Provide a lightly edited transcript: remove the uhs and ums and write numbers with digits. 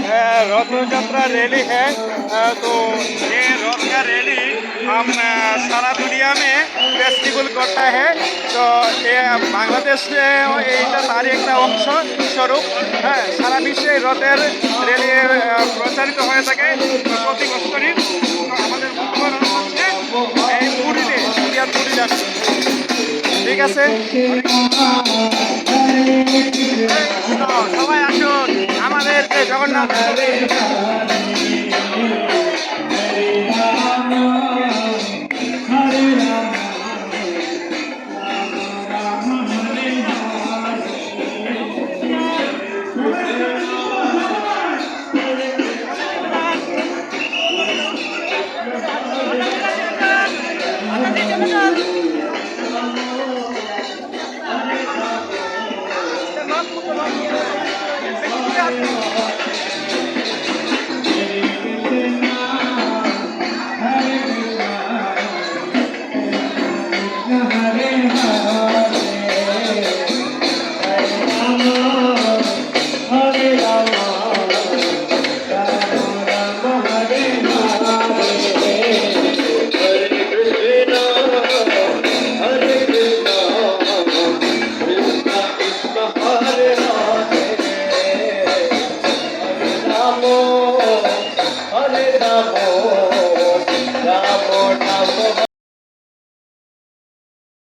Rathyatra rally है। तो ये रथ का रैली हम सारा दुनिया में फेस्टिवल करता है। तो ये बांग्लादेश এইটা তার একটা অংশ স্বরূপ। হ্যাঁ, সারা বিশ্বে রথের র্যালি প্রচারিত হয়ে থাকে প্রতি বছরই। আমাদের হচ্ছে এই পুরীতে পুরী যাচ্ছে। ঠিক আছে, সবাই আসুন আমাদের যে জগন্নাথ Hare Ramo